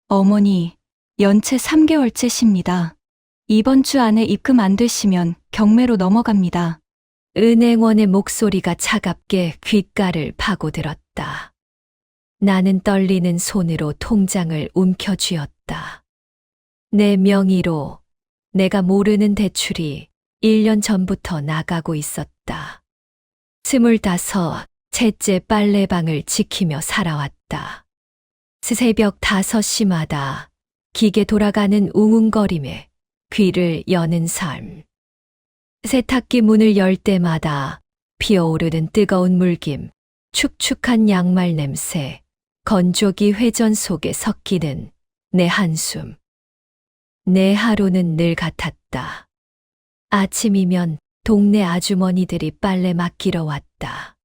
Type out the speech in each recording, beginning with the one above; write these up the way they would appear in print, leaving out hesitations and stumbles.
어머니, 연체 3개월째십니다. 이번 주 안에 입금 안 되시면 경매로 넘어갑니다. 은행원의 목소리가 차갑게 귓가를 파고들었다. 나는 떨리는 손으로 통장을 움켜쥐었다. 내 명의로 내가 모르는 대출이 1년 전부터 나가고 있었다. 25, 셋째 빨래방을 지키며 살아왔다. 새벽 5시마다 기계 돌아가는 웅웅거림에 귀를 여는 삶. 세탁기 문을 열 때마다 피어오르는 뜨거운 물김, 축축한 양말 냄새, 건조기 회전 속에 섞이는 내 한숨. 내 하루는 늘 같았다. 아침이면 동네 아주머니들이 빨래 맡기러 왔다.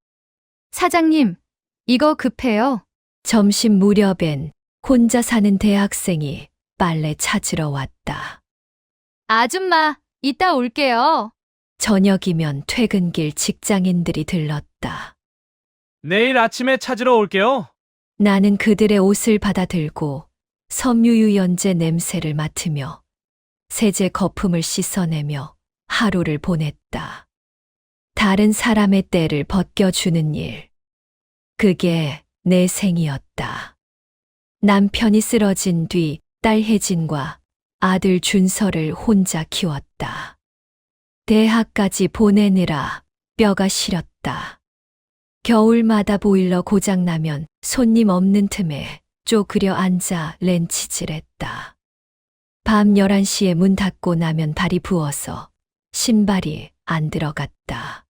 사장님, 이거 급해요. 점심 무렵엔 혼자 사는 대학생이 빨래 찾으러 왔다. 아줌마, 이따 올게요. 저녁이면 퇴근길 직장인들이 들렀다. 내일 아침에 찾으러 올게요. 나는 그들의 옷을 받아들고 섬유유연제 냄새를 맡으며 세제 거품을 씻어내며 하루를 보냈다. 다른 사람의 때를 벗겨주는 일. 그게 내 생이었다. 남편이 쓰러진 뒤 딸 혜진과 아들 준서를 혼자 키웠다. 대학까지 보내느라 뼈가 시렸다. 겨울마다 보일러 고장나면 손님 없는 틈에 쪼그려 앉아 렌치질했다. 밤 11시에 문 닫고 나면 발이 부어서 신발이 안 들어갔다.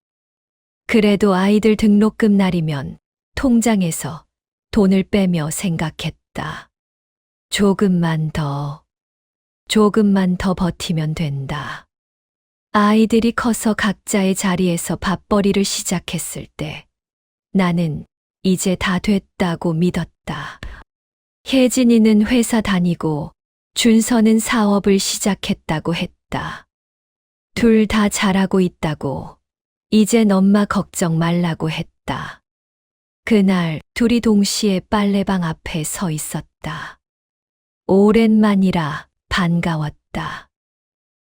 그래도 아이들 등록금 날이면 통장에서 돈을 빼며 생각했다. 조금만 더 버티면 된다. 아이들이 커서 각자의 자리에서 밥벌이를 시작했을 때 나는 이제 다 됐다고 믿었다. 혜진이는 회사 다니고 준서는 사업을 시작했다고 했다. 둘 다 잘하고 있다고, 이젠 엄마 걱정 말라고 했다. 그날 둘이 동시에 빨래방 앞에 서 있었다. 오랜만이라 반가웠다.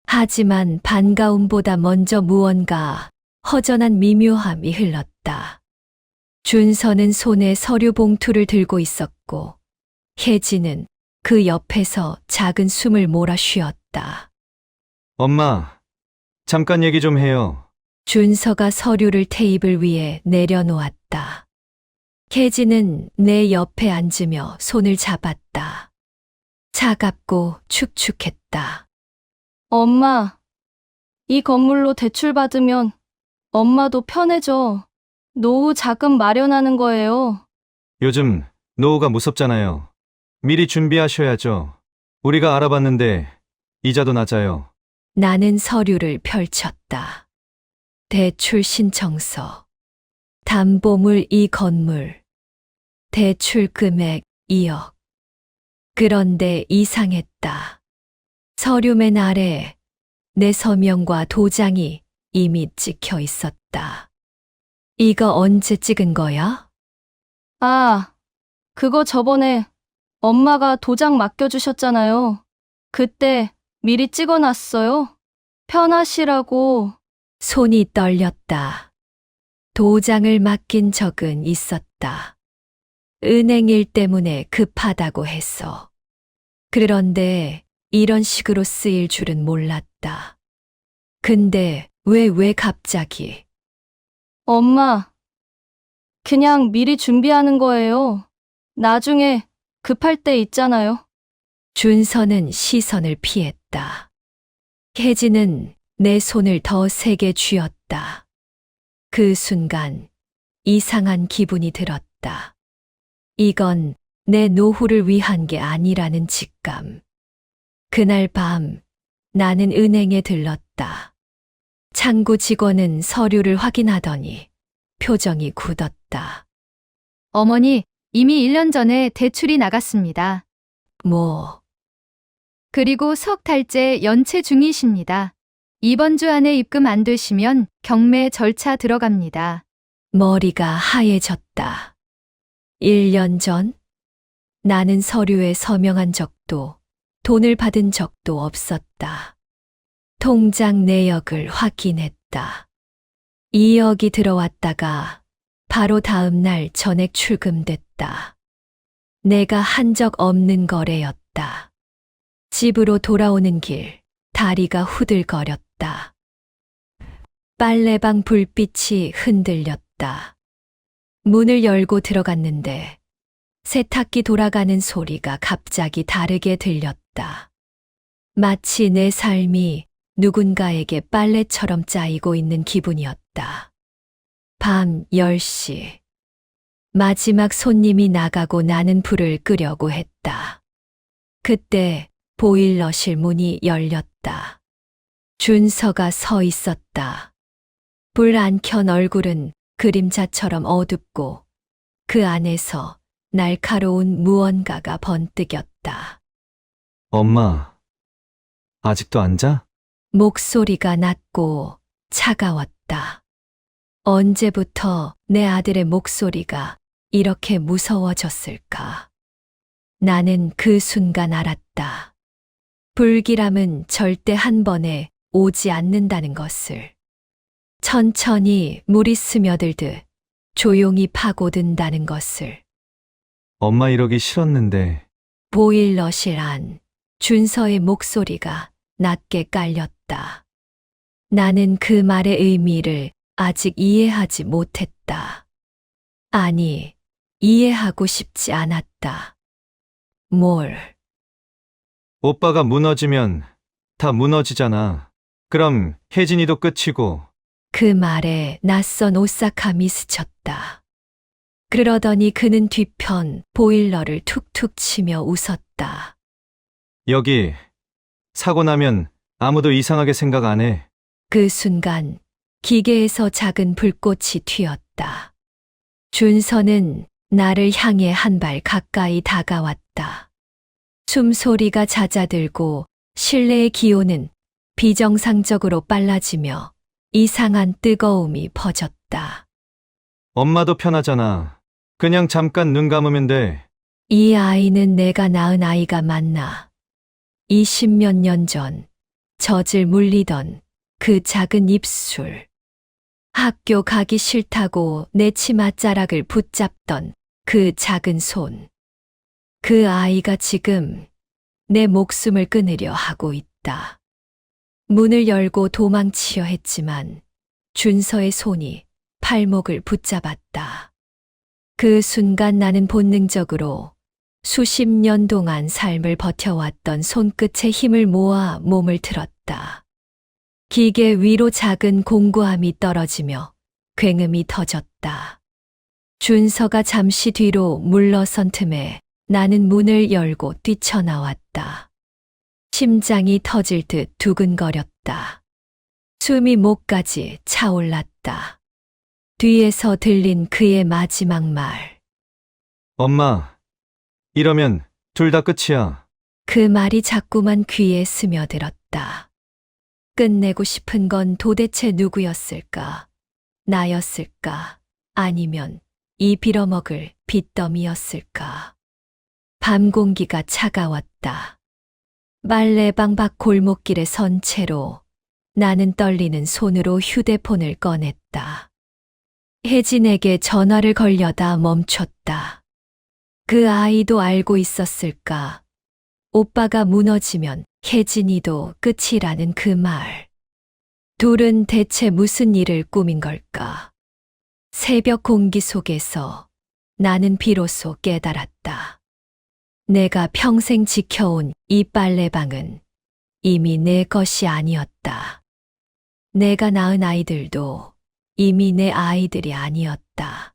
하지만 반가움보다 먼저 무언가 허전한 미묘함이 흘렀다. 준서는 손에 서류 봉투를 들고 있었고 혜진은 그 옆에서 작은 숨을 몰아 쉬었다. 엄마, 잠깐 얘기 좀 해요. 준서가 서류를 테이블 위에 내려놓았다. 혜진은 내 옆에 앉으며 손을 잡았다. 차갑고 축축했다. 엄마, 이 건물로 대출 받으면 엄마도 편해져. 노후 자금 마련하는 거예요. 요즘 노후가 무섭잖아요. 미리 준비하셔야죠. 우리가 알아봤는데 이자도 낮아요. 나는 서류를 펼쳤다. 대출 신청서, 담보물 이 건물, 대출 금액 2억. 그런데 이상했다. 서류맨 아래 내 서명과 도장이 이미 찍혀 있었다. 이거 언제 찍은 거야? 아, 그거 저번에 엄마가 도장 맡겨주셨잖아요. 그때 미리 찍어놨어요. 편하시라고. 손이 떨렸다. 도장을 맡긴 적은 있었다. 은행 일 때문에 급하다고 했어. 그런데 이런 식으로 쓰일 줄은 몰랐다. 근데 왜 갑자기? 엄마, 그냥 미리 준비하는 거예요. 나중에 급할 때 있잖아요. 준서는 시선을 피했다. 혜진은 내 손을 더 세게 쥐었다. 그 순간 이상한 기분이 들었다. 이건 내 노후를 위한 게 아니라는 직감. 그날 밤 나는 은행에 들렀다. 창구 직원은 서류를 확인하더니 표정이 굳었다. 어머니, 이미 1년 전에 대출이 나갔습니다. 뭐, 그리고 석 달째 연체 중이십니다. 이번 주 안에 입금 안 되시면 경매 절차 들어갑니다. 머리가 하얘졌다. 1년 전? 나는 서류에 서명한 적도 돈을 받은 적도 없었다. 통장 내역을 확인했다. 2억이 들어왔다가 바로 다음 날 전액 출금됐다. 내가 한 적 없는 거래였다. 집으로 돌아오는 길, 다리가 후들거렸다. 빨래방 불빛이 흔들렸다. 문을 열고 들어갔는데 세탁기 돌아가는 소리가 갑자기 다르게 들렸다. 마치 내 삶이 누군가에게 빨래처럼 짜이고 있는 기분이었다. 밤 10시. 마지막 손님이 나가고 나는 불을 끄려고 했다. 그때 보일러실 문이 열렸다. 준서가 서 있었다. 불 안 켠 얼굴은 그림자처럼 어둡고 그 안에서 날카로운 무언가가 번뜩였다. 엄마, 아직도 안 자? 목소리가 낮고 차가웠다. 언제부터 내 아들의 목소리가 이렇게 무서워졌을까? 나는 그 순간 알았다. 불길함은 절대 한 번에 오지 않는다는 것을. 천천히 물이 스며들듯 조용히 파고든다는 것을. 엄마 이러기 싫었는데. 보일러실 안 준서의 목소리가 낮게 깔렸다. 나는 그 말의 의미를 아직 이해하지 못했다. 아니, 이해하고 싶지 않았다. 뭘? 오빠가 무너지면 다 무너지잖아. 그럼 혜진이도 끝이고. 그 말에 낯선 오싹함이 스쳤다. 그러더니 그는 뒤편 보일러를 툭툭 치며 웃었다. 여기 사고 나면 아무도 이상하게 생각 안 해. 그 순간 기계에서 작은 불꽃이 튀었다. 준서는 나를 향해 한 발 가까이 다가왔다. 숨소리가 잦아들고 실내의 기온은 비정상적으로 빨라지며 이상한 뜨거움이 퍼졌다. 엄마도 편하잖아. 그냥 잠깐 눈 감으면 돼. 이 아이는 내가 낳은 아이가 맞나? 20몇 년 전 젖을 물리던 그 작은 입술. 학교 가기 싫다고 내 치맛자락을 붙잡던 그 작은 손. 그 아이가 지금 내 목숨을 끊으려 하고 있다. 문을 열고 도망치려 했지만 준서의 손이 팔목을 붙잡았다. 그 순간 나는 본능적으로 수십 년 동안 삶을 버텨왔던 손끝에 힘을 모아 몸을 틀었다. 기계 위로 작은 공구함이 떨어지며 굉음이 터졌다. 준서가 잠시 뒤로 물러선 틈에 나는 문을 열고 뛰쳐나왔다. 심장이 터질 듯 두근거렸다. 숨이 목까지 차올랐다. 뒤에서 들린 그의 마지막 말. 엄마, 이러면 둘 다 끝이야. 그 말이 자꾸만 귀에 스며들었다. 끝내고 싶은 건 도대체 누구였을까? 나였을까? 아니면 이 빌어먹을 빚더미였을까? 밤 공기가 차가웠다. 빨래방 밖 골목길에 선 채로 나는 떨리는 손으로 휴대폰을 꺼냈다. 혜진에게 전화를 걸려다 멈췄다. 그 아이도 알고 있었을까? 오빠가 무너지면 혜진이도 끝이라는 그 말. 둘은 대체 무슨 일을 꾸민 걸까? 새벽 공기 속에서 나는 비로소 깨달았다. 내가 평생 지켜온 이 빨래방은 이미 내 것이 아니었다. 내가 낳은 아이들도 이미 내 아이들이 아니었다.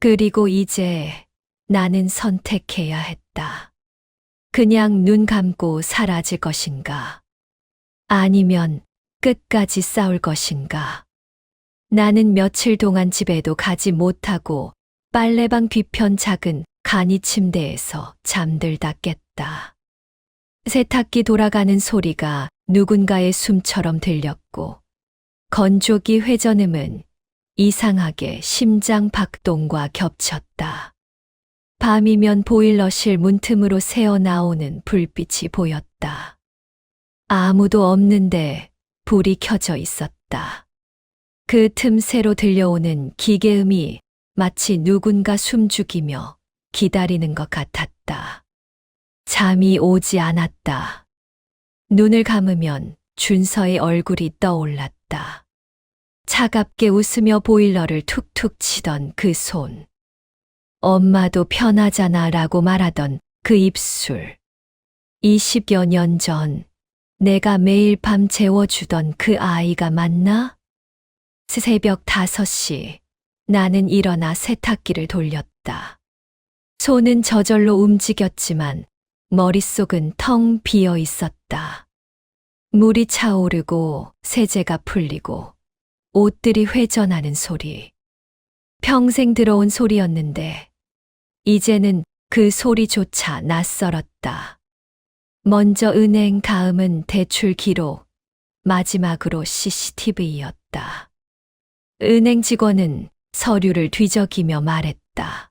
그리고 이제 나는 선택해야 했다. 그냥 눈 감고 사라질 것인가? 아니면 끝까지 싸울 것인가? 나는 며칠 동안 집에도 가지 못하고 빨래방 뒤편 작은 간이 침대에서 잠들다 깼다. 세탁기 돌아가는 소리가 누군가의 숨처럼 들렸고 건조기 회전음은 이상하게 심장 박동과 겹쳤다. 밤이면 보일러실 문틈으로 새어 나오는 불빛이 보였다. 아무도 없는데 불이 켜져 있었다. 그 틈새로 들려오는 기계음이 마치 누군가 숨죽이며 기다리는 것 같았다. 잠이 오지 않았다. 눈을 감으면 준서의 얼굴이 떠올랐다. 차갑게 웃으며 보일러를 툭툭 치던 그 손. 엄마도 편하잖아 라고 말하던 그 입술. 20여 년 전 내가 매일 밤 재워주던 그 아이가 맞나? 새벽 5시 나는 일어나 세탁기를 돌렸다. 손은 저절로 움직였지만 머릿속은 텅 비어 있었다. 물이 차오르고 세제가 풀리고 옷들이 회전하는 소리. 평생 들어온 소리였는데 이제는 그 소리조차 낯설었다. 먼저 은행 가음은 대출 기록, 마지막으로 CCTV였다. 은행 직원은 서류를 뒤적이며 말했다.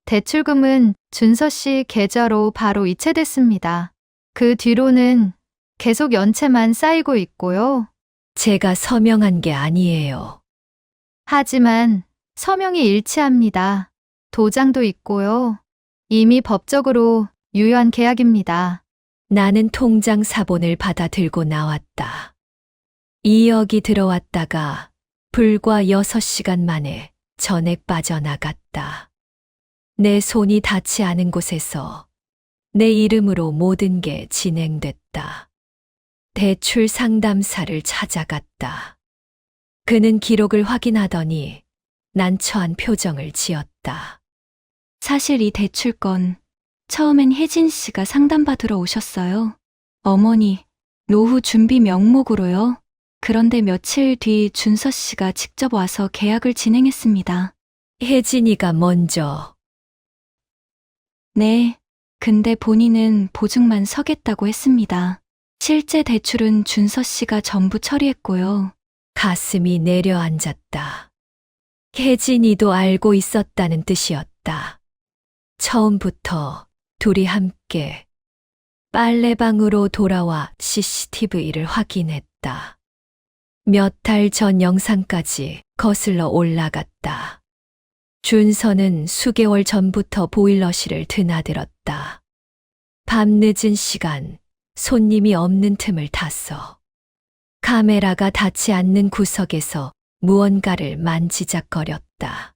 대출금은 준서 씨 계좌로 바로 이체됐습니다. 그 뒤로는 계속 연체만 쌓이고 있고요. 제가 서명한 게 아니에요. 하지만 서명이 일치합니다. 도장도 있고요. 이미 법적으로 유효한 계약입니다. 나는 통장 사본을 받아 들고 나왔다. 2억이 들어왔다가 불과 6시간 만에 전액 빠져나갔다. 내 손이 닿지 않은 곳에서 내 이름으로 모든 게 진행됐다. 대출 상담사를 찾아갔다. 그는 기록을 확인하더니 난처한 표정을 지었다. 사실 이 대출건 처음엔 혜진 씨가 상담받으러 오셨어요. 어머니, 노후 준비 명목으로요. 그런데 며칠 뒤 준서 씨가 직접 와서 계약을 진행했습니다. 혜진이가 먼저. 네. 근데 본인은 보증만 서겠다고 했습니다. 실제 대출은 준서 씨가 전부 처리했고요. 가슴이 내려앉았다. 혜진이도 알고 있었다는 뜻이었다. 처음부터 둘이 함께 빨래방으로 돌아와 CCTV를 확인했다. 몇 달 전 영상까지 거슬러 올라갔다. 준서는 수개월 전부터 보일러실을 드나들었다. 밤늦은 시간 손님이 없는 틈을 탔어. 카메라가 닿지 않는 구석에서 무언가를 만지작거렸다.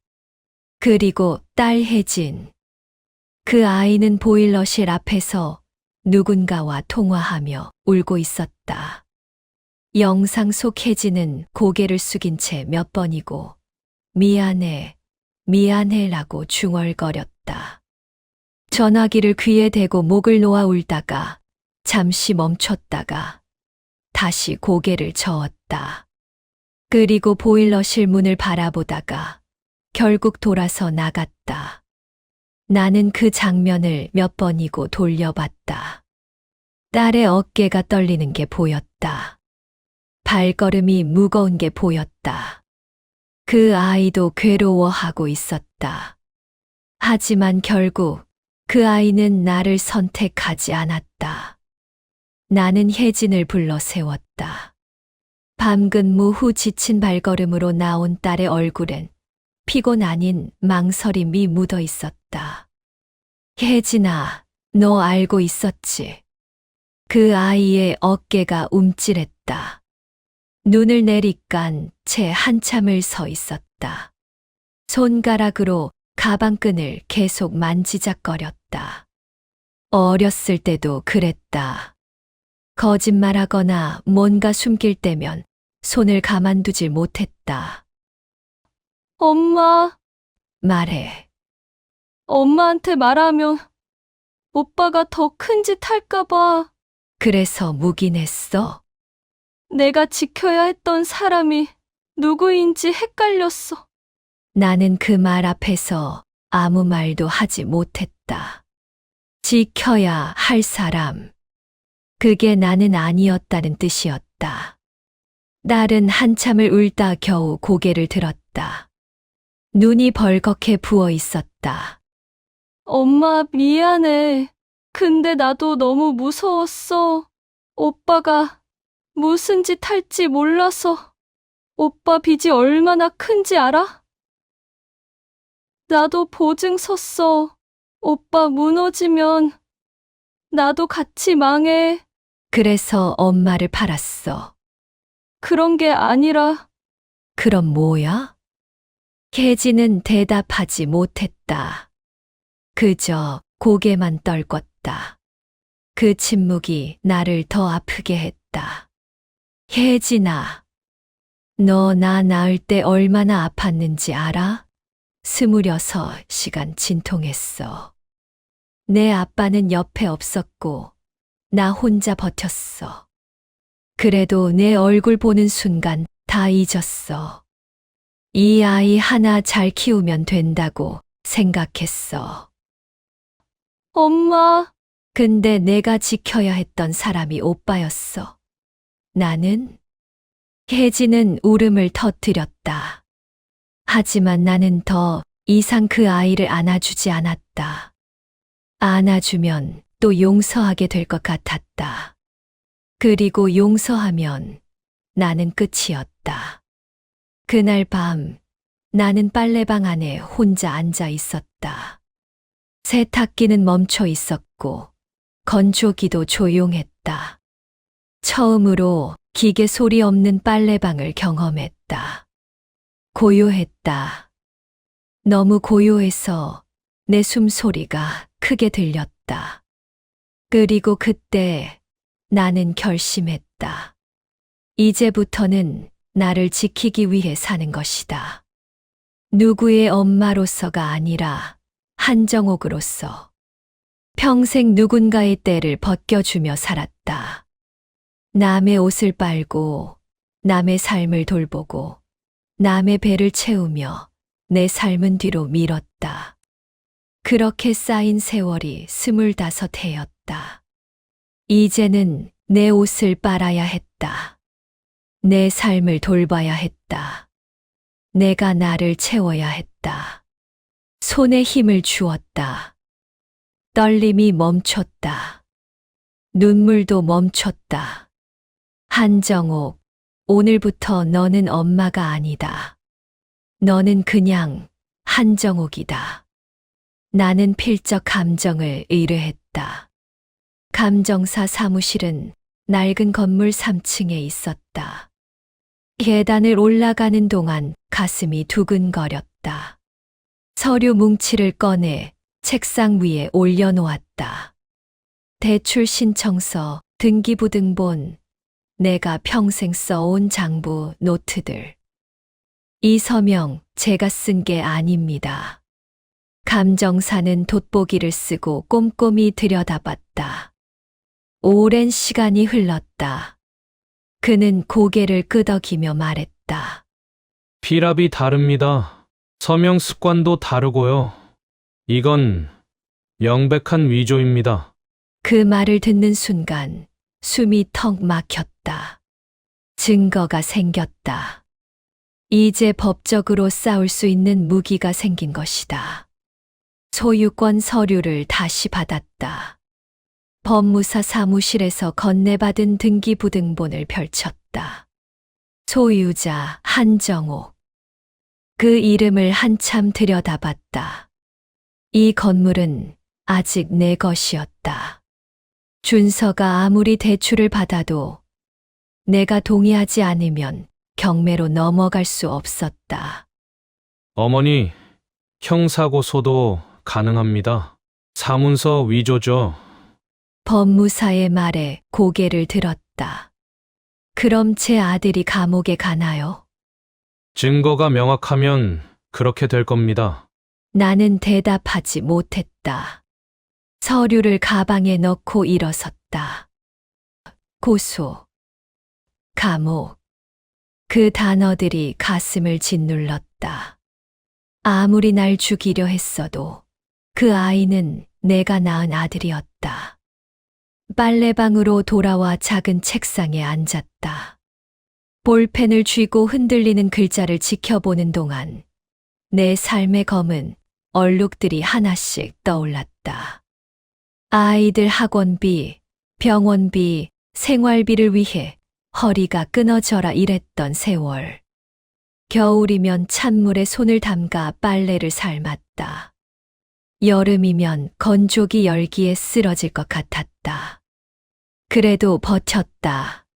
그리고 딸 혜진. 그 아이는 보일러실 앞에서 누군가와 통화하며 울고 있었다. 영상 속 혜진은 고개를 숙인 채 몇 번이고 미안해, 미안해라고 중얼거렸다. 전화기를 귀에 대고 목을 놓아 울다가 잠시 멈췄다가 다시 고개를 저었다. 그리고 보일러실 문을 바라보다가 결국 돌아서 나갔다. 나는 그 장면을 몇 번이고 돌려봤다. 딸의 어깨가 떨리는 게 보였다. 발걸음이 무거운 게 보였다. 그 아이도 괴로워하고 있었다. 하지만 결국 그 아이는 나를 선택하지 않았다. 나는 혜진을 불러 세웠다. 밤근무 후 지친 발걸음으로 나온 딸의 얼굴엔 피곤 아닌 망설임이 묻어 있었다. 혜진아, 너 알고 있었지? 그 아이의 어깨가 움찔했다. 눈을 내리깐 채 한참을 서 있었다. 손가락으로 가방끈을 계속 만지작거렸다. 어렸을 때도 그랬다. 거짓말하거나 뭔가 숨길 때면 손을 가만두질 못했다. 엄마, 말해. 엄마한테 말하면 오빠가 더 큰 짓 할까봐 그래서 묵인했어. 내가 지켜야 했던 사람이 누구인지 헷갈렸어. 나는 그 말 앞에서 아무 말도 하지 못했다. 지켜야 할 사람. 그게 나는 아니었다는 뜻이었다. 딸은 한참을 울다 겨우 고개를 들었다. 눈이 벌겋게 부어 있었다. 엄마, 미안해. 근데 나도 너무 무서웠어. 오빠가 무슨 짓 할지 몰라서. 오빠 빚이 얼마나 큰지 알아? 나도 보증 섰어. 오빠 무너지면 나도 같이 망해. 그래서 엄마를 팔았어. 그런 게 아니라 그럼 뭐야? 혜진은 대답하지 못했다. 그저 고개만 떨궜다. 그 침묵이 나를 더 아프게 했다. 혜진아, 너 나 낳을 때 얼마나 아팠는지 알아? 26시간 진통했어. 내 아빠는 옆에 없었고 나 혼자 버텼어. 그래도 내 얼굴 보는 순간 다 잊었어. 이 아이 하나 잘 키우면 된다고 생각했어. 엄마, 근데 내가 지켜야 했던 사람이 오빠였어. 나는 혜진은 울음을 터뜨렸다. 하지만 나는 더 이상 그 아이를 안아주지 않았다. 안아주면 또 용서하게 될 것 같았다. 그리고 용서하면 나는 끝이었다. 그날 밤 나는 빨래방 안에 혼자 앉아 있었다. 세탁기는 멈춰 있었고 건조기도 조용했다. 처음으로 기계 소리 없는 빨래방을 경험했다. 고요했다. 너무 고요해서 내 숨소리가 크게 들렸다. 그리고 그때 나는 결심했다. 이제부터는 나를 지키기 위해 사는 것이다. 누구의 엄마로서가 아니라 한정옥으로서 평생 누군가의 때를 벗겨주며 살았다. 남의 옷을 빨고 남의 삶을 돌보고 남의 배를 채우며 내 삶은 뒤로 밀었다. 그렇게 쌓인 세월이 25해였다. 이제는 내 옷을 빨아야 했다. 내 삶을 돌봐야 했다. 내가 나를 채워야 했다. 손에 힘을 주었다. 떨림이 멈췄다. 눈물도 멈췄다. 한정옥, 오늘부터 너는 엄마가 아니다. 너는 그냥 한정옥이다. 나는 필적 감정을 의뢰했다. 감정사 사무실은 낡은 건물 3층에 있었다. 계단을 올라가는 동안 가슴이 두근거렸다. 서류 뭉치를 꺼내 책상 위에 올려놓았다. 대출 신청서, 등기부등본, 내가 평생 써온 장부 노트들. 이 서명 제가 쓴 게 아닙니다. 감정사는 돋보기를 쓰고 꼼꼼히 들여다봤다. 오랜 시간이 흘렀다. 그는 고개를 끄덕이며 말했다. 피랍이 다릅니다. 서명 습관도 다르고요. 이건 명백한 위조입니다. 그 말을 듣는 순간 숨이 턱 막혔다. 증거가 생겼다. 이제 법적으로 싸울 수 있는 무기가 생긴 것이다. 소유권 서류를 다시 받았다. 법무사 사무실에서 건네받은 등기부등본을 펼쳤다. 소유자 한정옥. 그 이름을 한참 들여다봤다. 이 건물은 아직 내 것이었다. 준서가 아무리 대출을 받아도 내가 동의하지 않으면 경매로 넘어갈 수 없었다. 어머니, 형사고소도 가능합니다. 사문서 위조죠. 법무사의 말에 고개를 들었다. 그럼 제 아들이 감옥에 가나요? 증거가 명확하면 그렇게 될 겁니다. 나는 대답하지 못했다. 서류를 가방에 넣고 일어섰다. 고소, 감옥. 그 단어들이 가슴을 짓눌렀다. 아무리 날 죽이려 했어도 그 아이는 내가 낳은 아들이었다. 빨래방으로 돌아와 작은 책상에 앉았다. 볼펜을 쥐고 흔들리는 글자를 지켜보는 동안 내 삶의 검은 얼룩들이 하나씩 떠올랐다. 아이들 학원비, 병원비, 생활비를 위해 허리가 끊어져라 일했던 세월. 겨울이면 찬물에 손을 담가 빨래를 삶았다. 여름이면 건조기 열기에 쓰러질 것 같았다. 그래도 버텼다.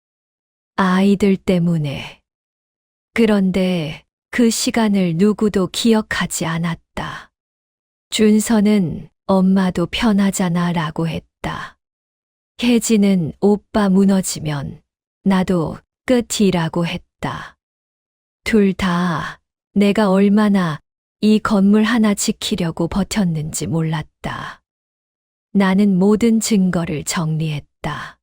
아이들 때문에. 그런데 그 시간을 누구도 기억하지 않았다. 준서는 엄마도 편하잖아 라고 했다. 혜진은 오빠 무너지면 나도 끝이라고 했다. 둘 다 내가 얼마나 이 건물 하나 지키려고 버텼는지 몰랐다. 나는 모든 증거를 정리했다.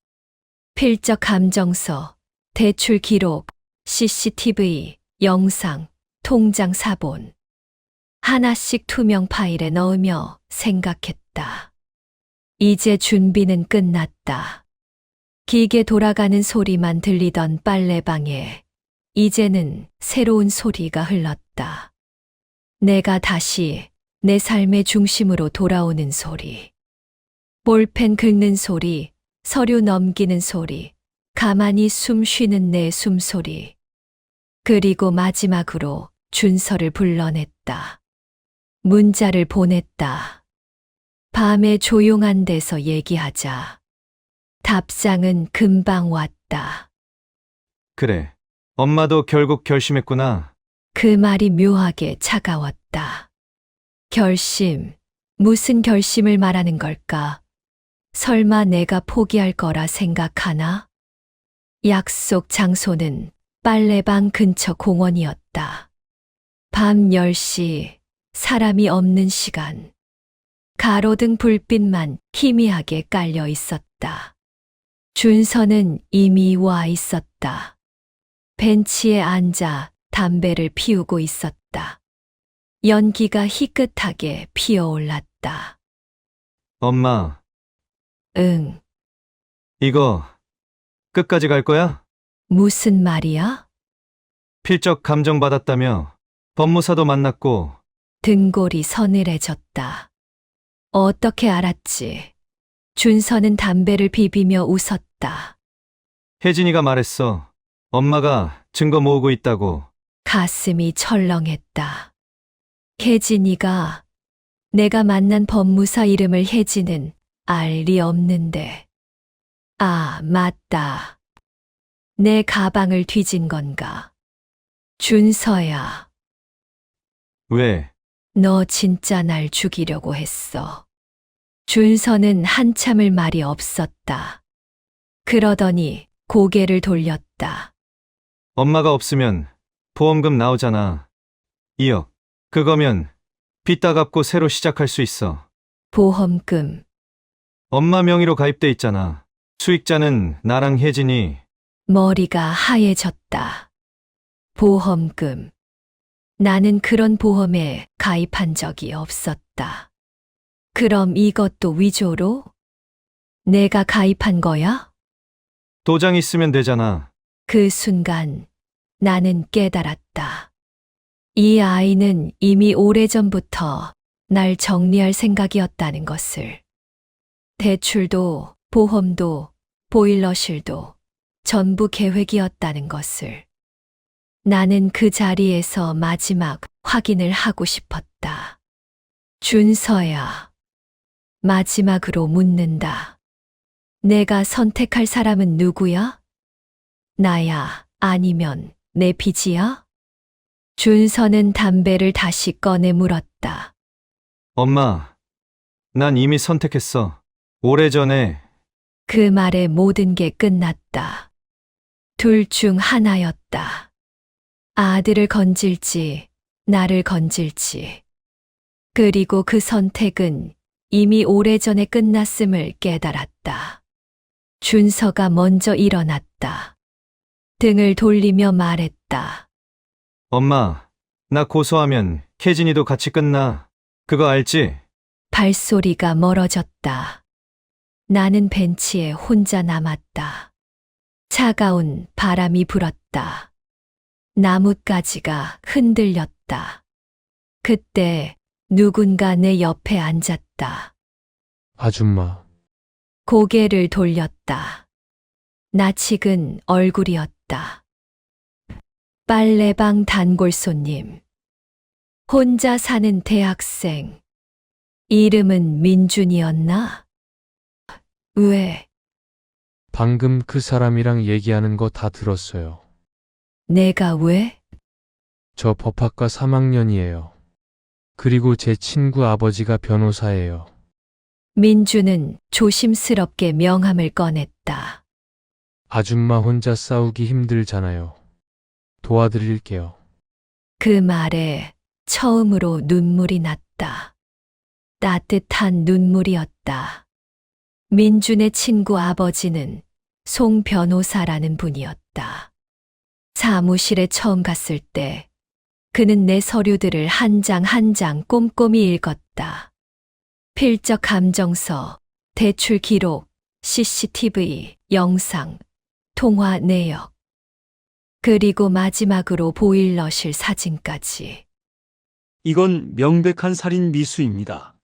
필적 감정서, 대출 기록, CCTV, 영상, 통장 사본. 하나씩 투명 파일에 넣으며 생각했다. 이제 준비는 끝났다. 기계 돌아가는 소리만 들리던 빨래방에 이제는 새로운 소리가 흘렀다. 내가 다시 내 삶의 중심으로 돌아오는 소리. 볼펜 긁는 소리, 서류 넘기는 소리, 가만히 숨 쉬는 내 숨소리. 그리고 마지막으로 준서를 불러냈다. 문자를 보냈다. 밤에 조용한 데서 얘기하자. 답장은 금방 왔다. 그래. 엄마도 결국 결심했구나. 그 말이 묘하게 차가웠다. 결심, 무슨 결심을 말하는 걸까? 설마 내가 포기할 거라 생각하나? 약속 장소는 빨래방 근처 공원이었다. 밤 10시, 사람이 없는 시간. 가로등 불빛만 희미하게 깔려 있었다. 준서는 이미 와 있었다. 벤치에 앉아 담배를 피우고 있었다. 연기가 희끗하게 피어올랐다. 엄마, 응, 이거 끝까지 갈 거야? 무슨 말이야? 필적 감정받았다며 법무사도 만났고 등골이 서늘해졌다. 어떻게 알았지? 준서는 담배를 비비며 웃었다. 혜진이가 말했어. 엄마가 증거 모으고 있다고. 가슴이 철렁했다. 혜진이가 내가 만난 법무사 이름을 혜진은 알 리 없는데. 아, 맞다. 내 가방을 뒤진 건가? 준서야, 왜? 너 진짜 날 죽이려고 했어. 준서는 한참을 말이 없었다. 그러더니 고개를 돌렸다. 엄마가 없으면 보험금 나오잖아. 2억. 그거면 빚 다 갚고 새로 시작할 수 있어. 보험금. 엄마 명의로 가입돼 있잖아. 수익자는 나랑 혜진이. 머리가 하얘졌다. 보험금. 나는 그런 보험에 가입한 적이 없었다. 그럼 이것도 위조로? 내가 가입한 거야? 도장 있으면 되잖아. 그 순간 나는 깨달았다. 이 아이는 이미 오래전부터 날 정리할 생각이었다는 것을. 대출도, 보험도, 보일러실도 전부 계획이었다는 것을. 나는 그 자리에서 마지막 확인을 하고 싶었다. 준서야, 마지막으로 묻는다. 내가 선택할 사람은 누구야? 나야, 아니면 내 빚이야? 준서는 담배를 다시 꺼내 물었다. 엄마, 난 이미 선택했어. 오래전에. 그 말에 모든 게 끝났다. 둘 중 하나였다. 아들을 건질지, 나를 건질지. 그리고 그 선택은 이미 오래전에 끝났음을 깨달았다. 준서가 먼저 일어났다. 등을 돌리며 말했다. 엄마, 나 고소하면 혜진이도 같이 끝나. 그거 알지? 발소리가 멀어졌다. 나는 벤치에 혼자 남았다. 차가운 바람이 불었다. 나뭇가지가 흔들렸다. 그때 누군가 내 옆에 앉았다. 아줌마, 고개를 돌렸다. 낯익은 얼굴이었다. 빨래방 단골 손님. 혼자 사는 대학생. 이름은 민준이었나? 왜? 방금 그 사람이랑 얘기하는 거 다 들었어요. 내가 왜? 저 법학과 3학년이에요. 그리고 제 친구 아버지가 변호사예요. 민준은 조심스럽게 명함을 꺼냈다. 아줌마 혼자 싸우기 힘들잖아요. 도와드릴게요. 그 말에 처음으로 눈물이 났다. 따뜻한 눈물이었다. 민준의 친구 아버지는 송 변호사라는 분이었다. 사무실에 처음 갔을 때 그는 내 서류들을 한 장 한 장 꼼꼼히 읽었다. 필적 감정서, 대출 기록, CCTV, 영상, 통화 내역, 그리고 마지막으로 보일러실 사진까지. 이건 명백한 살인 미수입니다.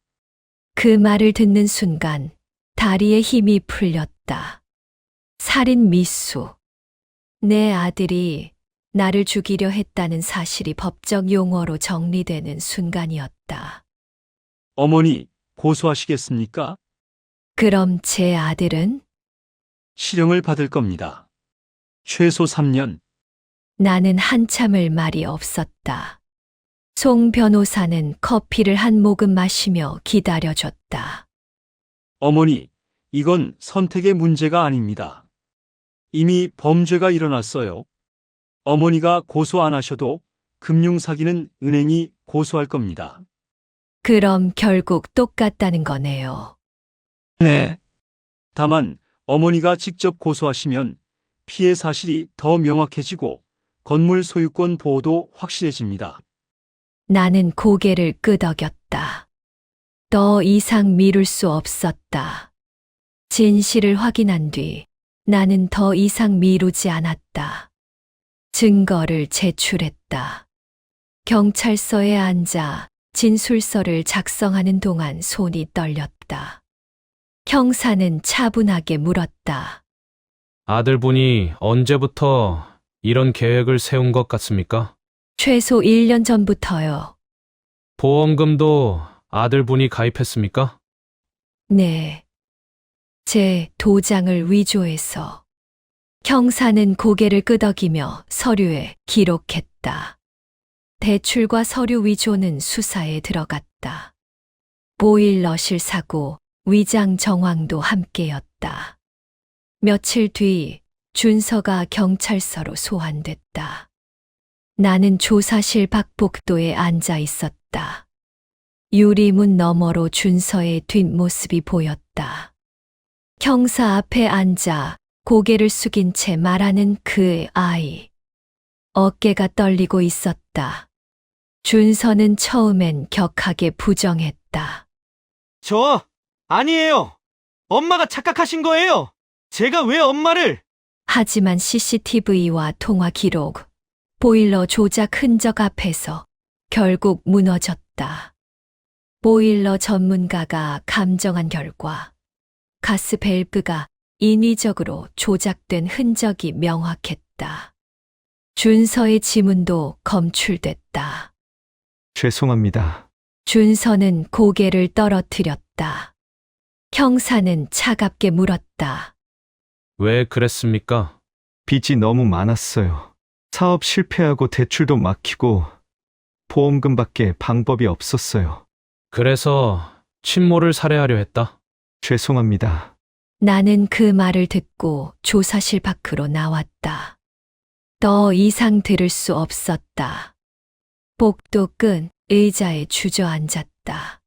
그 말을 듣는 순간 다리에 힘이 풀렸다. 살인 미수. 내 아들이 나를 죽이려 했다는 사실이 법적 용어로 정리되는 순간이었다. 어머니, 고소하시겠습니까? 그럼 제 아들은? 실형을 받을 겁니다. 최소 3년. 나는 한참을 말이 없었다. 송 변호사는 커피를 한 모금 마시며 기다려줬다. 어머니, 이건 선택의 문제가 아닙니다. 이미 범죄가 일어났어요. 어머니가 고소 안 하셔도 금융사기는 은행이 고소할 겁니다. 그럼 결국 똑같다는 거네요. 네. 다만 어머니가 직접 고소하시면 피해 사실이 더 명확해지고 건물 소유권 보호도 확실해집니다. 나는 고개를 끄덕였다. 더 이상 미룰 수 없었다. 진실을 확인한 뒤 나는 더 이상 미루지 않았다. 증거를 제출했다. 경찰서에 앉아 진술서를 작성하는 동안 손이 떨렸다. 형사는 차분하게 물었다. 아들분이 언제부터 이런 계획을 세운 것 같습니까? 최소 1년 전부터요. 보험금도 아들분이 가입했습니까? 네. 제 도장을 위조해서. 형사는 고개를 끄덕이며 서류에 기록했다. 대출과 서류 위조는 수사에 들어갔다. 보일러실 사고, 위장 정황도 함께였다. 며칠 뒤 준서가 경찰서로 소환됐다. 나는 조사실 박복도에 앉아 있었다. 유리문 너머로 준서의 뒷모습이 보였다. 형사 앞에 앉아 고개를 숙인 채 말하는 그 아이. 어깨가 떨리고 있었다. 준서는 처음엔 격하게 부정했다. 저 아니에요. 엄마가 착각하신 거예요. 제가 왜 엄마를? 하지만 CCTV와 통화 기록, 보일러 조작 흔적 앞에서 결국 무너졌다. 보일러 전문가가 감정한 결과 가스 밸브가 인위적으로 조작된 흔적이 명확했다. 준서의 지문도 검출됐다. 죄송합니다. 준서는 고개를 떨어뜨렸다. 형사는 차갑게 물었다. 왜 그랬습니까? 빚이 너무 많았어요. 사업 실패하고 대출도 막히고 보험금밖에 방법이 없었어요. 그래서 친모를 살해하려 했다. 죄송합니다. 나는 그 말을 듣고 조사실 밖으로 나왔다. 더 이상 들을 수 없었다. 복도 끝 의자에 주저앉았다.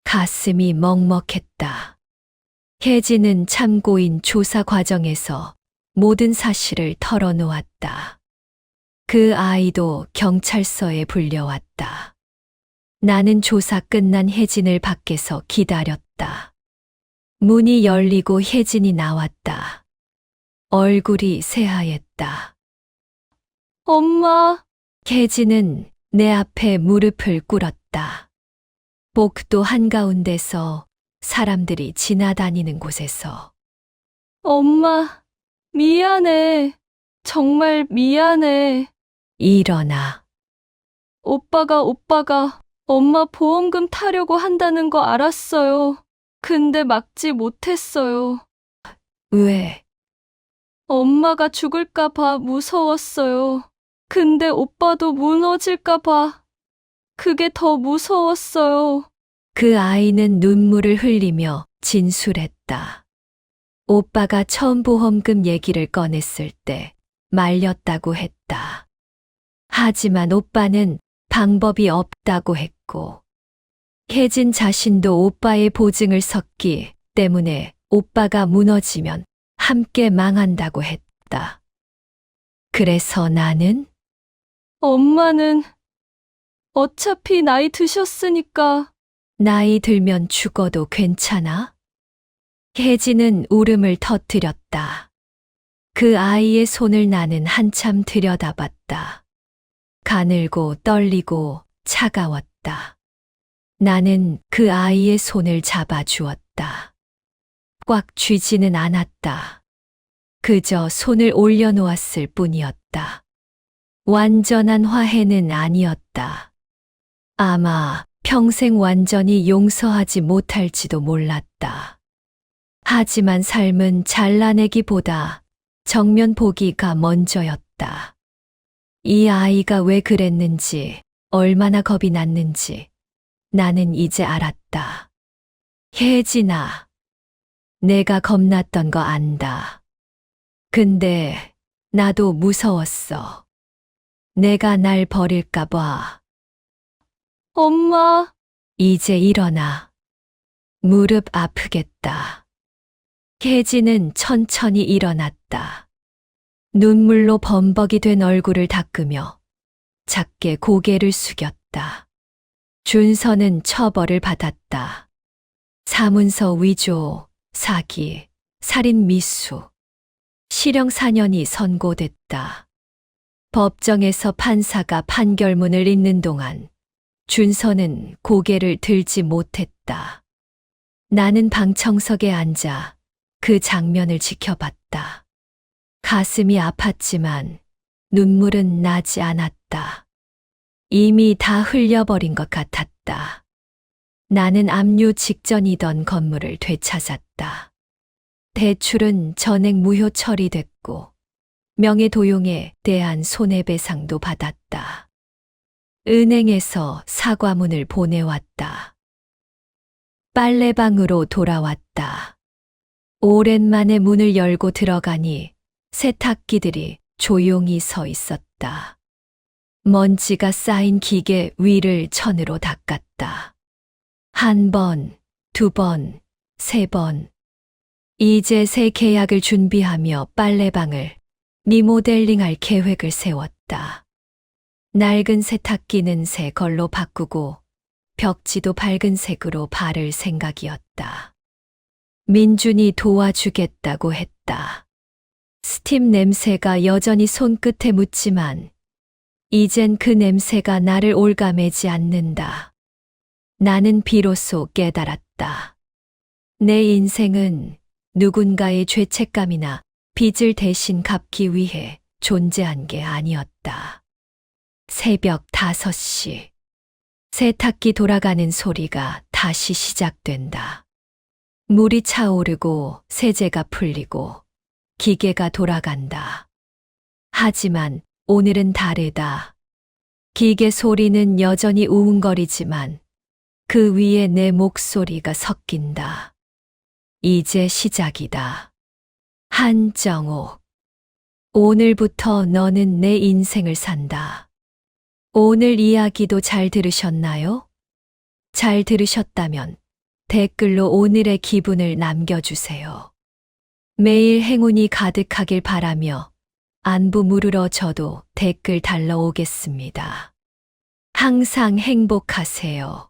가슴이 먹먹했다. 혜진은 참고인 조사 과정에서 모든 사실을 털어놓았다. 그 아이도 경찰서에 불려왔다. 나는 조사 끝난 혜진을 밖에서 기다렸다. 문이 열리고 혜진이 나왔다. 얼굴이 새하였다. 엄마, 혜진은 내 앞에 무릎을 꿇었다. 복도 한가운데서 사람들이 지나다니는 곳에서 엄마, 미안해. 정말 미안해. 일어나. 오빠가 엄마 보험금 타려고 한다는 거 알았어요. 근데 막지 못했어요. 왜? 엄마가 죽을까봐 무서웠어요. 근데 오빠도 무너질까봐. 그게 더 무서웠어요. 그 아이는 눈물을 흘리며 진술했다. 오빠가 처음 보험금 얘기를 꺼냈을 때 말렸다고 했다. 하지만 오빠는 방법이 없다고 했고, 혜진 자신도 오빠의 보증을 섰기 때문에 오빠가 무너지면 함께 망한다고 했다. 그래서 나는 엄마는 어차피 나이 드셨으니까 나이 들면 죽어도 괜찮아? 혜진은 울음을 터뜨렸다. 그 아이의 손을 나는 한참 들여다봤다. 가늘고 떨리고 차가웠다. 나는 그 아이의 손을 잡아주었다. 꽉 쥐지는 않았다. 그저 손을 올려놓았을 뿐이었다. 완전한 화해는 아니었다. 아마 평생 완전히 용서하지 못할지도 몰랐다. 하지만 삶은 잘라내기보다 정면 보기가 먼저였다. 이 아이가 왜 그랬는지, 얼마나 겁이 났는지 나는 이제 알았다. 혜진아, 내가 겁났던 거 안다. 근데 나도 무서웠어. 내가 날 버릴까 봐. 엄마, 이제 일어나. 무릎 아프겠다. 혜진은 천천히 일어났다. 눈물로 범벅이 된 얼굴을 닦으며 작게 고개를 숙였다. 준서는 처벌을 받았다. 사문서 위조, 사기, 살인 미수, 실형 4년이 선고됐다. 법정에서 판사가 판결문을 읽는 동안 준서는 고개를 들지 못했다. 나는 방청석에 앉아 그 장면을 지켜봤다. 가슴이 아팠지만 눈물은 나지 않았다. 이미 다 흘려버린 것 같았다. 나는 압류 직전이던 건물을 되찾았다. 대출은 전액 무효 처리됐고 명예도용에 대한 손해배상도 받았다. 은행에서 사과문을 보내왔다. 빨래방으로 돌아왔다. 오랜만에 문을 열고 들어가니 세탁기들이 조용히 서 있었다. 먼지가 쌓인 기계 위를 천으로 닦았다. 1번, 2번, 3번. 이제 새 계약을 준비하며 빨래방을 리모델링할 계획을 세웠다. 낡은 세탁기는 새 걸로 바꾸고 벽지도 밝은 색으로 바를 생각이었다. 민준이 도와주겠다고 했다. 스팀 냄새가 여전히 손끝에 묻지만 이젠 그 냄새가 나를 올가매지 않는다. 나는 비로소 깨달았다. 내 인생은 누군가의 죄책감이나 빚을 대신 갚기 위해 존재한 게 아니었다. 새벽 5시. 세탁기 돌아가는 소리가 다시 시작된다. 물이 차오르고 세제가 풀리고 기계가 돌아간다. 하지만 오늘은 다르다. 기계 소리는 여전히 우웅거리지만 그 위에 내 목소리가 섞인다. 이제 시작이다. 한정옥. 오늘부터 너는 내 인생을 산다. 오늘 이야기도 잘 들으셨나요? 잘 들으셨다면 댓글로 오늘의 기분을 남겨주세요. 매일 행운이 가득하길 바라며 안부 물으러 저도 댓글 달러 오겠습니다. 항상 행복하세요.